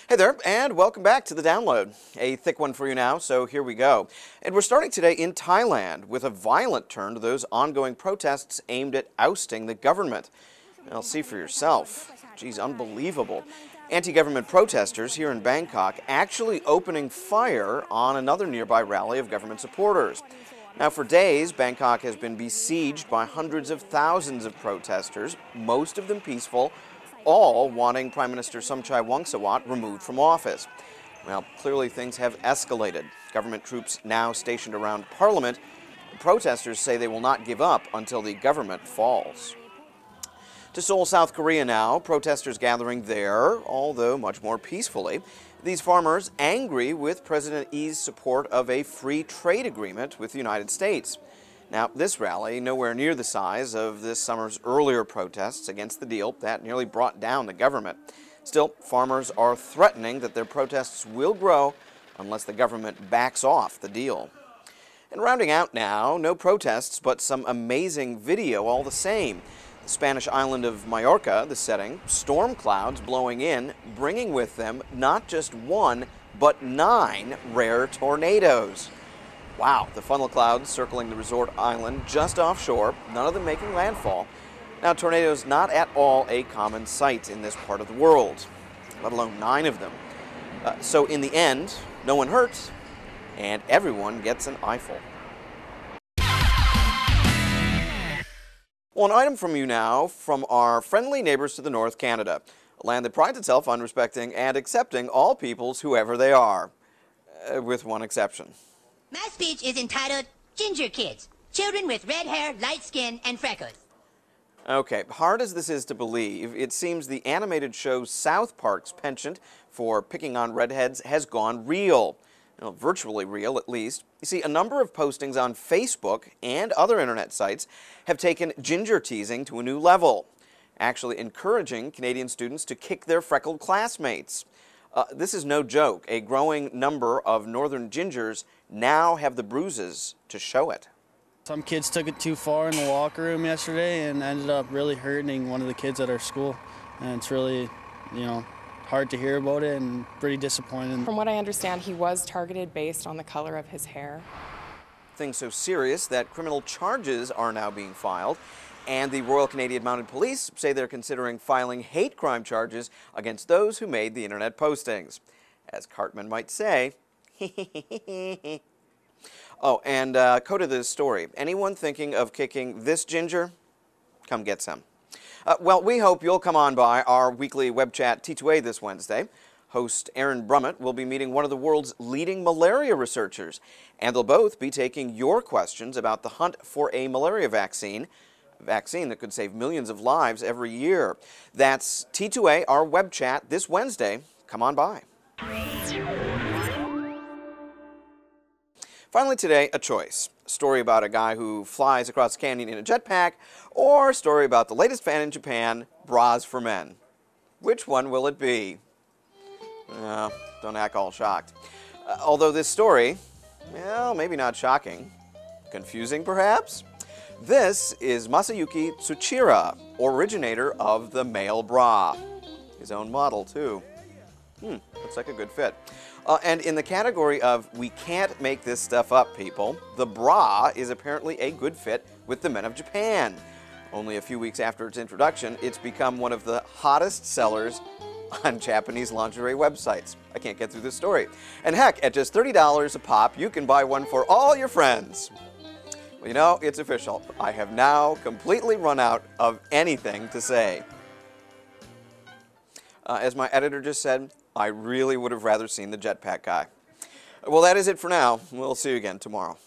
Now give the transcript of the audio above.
Hey there, and welcome back to The Download. A thick one for you now, so here we go. And we're starting today in Thailand with a violent turn to those ongoing protests aimed at ousting the government. Well, see for yourself. Geez, unbelievable. Anti-government protesters here in Bangkok actually opening fire on another nearby rally of government supporters. Now, for days, Bangkok has been besieged by hundreds of thousands of protesters, most of them peaceful, all wanting Prime Minister Somchai Wongsawat removed from office. Well, clearly things have escalated. Government troops now stationed around Parliament. Protesters say they will not give up until the government falls. To Seoul, South Korea now, protesters gathering there, although much more peacefully. These farmers angry with President Lee's support of a free trade agreement with the United States. Now, this rally, nowhere near the size of this summer's earlier protests against the deal that nearly brought down the government. Still, farmers are threatening that their protests will grow unless the government backs off the deal. And rounding out now, no protests, but some amazing video all the same. The Spanish island of Majorca, the setting, storm clouds blowing in, bringing with them not just one, but 9 rare tornadoes. Wow, the funnel clouds circling the resort island just offshore, none of them making landfall. Now, tornadoes not at all a common sight in this part of the world, let alone 9 of them. So in the end, no one hurt, and everyone gets an eyeful. Well, an item from you now from our friendly neighbors to the north, Canada, a land that prides itself on respecting and accepting all peoples, whoever they are, with one exception. My speech is entitled Ginger Kids, Children with Red Hair, Light Skin, and Freckles. Okay, hard as this is to believe, it seems the animated show South Park's penchant for picking on redheads has gone real. Well, virtually real, at least. You see, a number of postings on Facebook and other internet sites have taken ginger teasing to a new level, actually encouraging Canadian students to kick their freckled classmates. This is no joke. A growing number of northern gingers now have the bruises to show it. Some kids took it too far in the locker room yesterday and ended up really hurting one of the kids at our school. And it's really, hard to hear about it and pretty disappointing. From what I understand, he was targeted based on the color of his hair. Things so serious that criminal charges are now being filed. And the Royal Canadian Mounted Police say they're considering filing hate crime charges against those who made the internet postings. As Cartman might say, Oh, and code of this story. Anyone thinking of kicking this ginger? Come get some. Well, we hope you'll come on by our weekly web chat T2A this Wednesday. Host Aaron Brummett will be meeting one of the world's leading malaria researchers, and they'll both be taking your questions about the hunt for a malaria vaccine that could save millions of lives every year. That's T2A, our web chat this Wednesday. Come on by. Finally today, a choice. A story about a guy who flies across the canyon in a jetpack, or a story about the latest fad in Japan, bras for men. Which one will it be? Don't act all shocked. Although this story, well, maybe not shocking. Confusing, perhaps? This is Masayuki Tsuchira, originator of the male bra. His own model, too. Looks like a good fit. And in the category of we can't make this stuff up, people, the bra is apparently a good fit with the men of Japan. Only a few weeks after its introduction, it's become one of the hottest sellers on Japanese lingerie websites. I can't get through this story. And heck, at just $30 a pop, you can buy one for all your friends. Well, it's official. I have now completely run out of anything to say. As my editor just said, I really would have rather seen the jetpack guy. Well, that is it for now. We'll see you again tomorrow.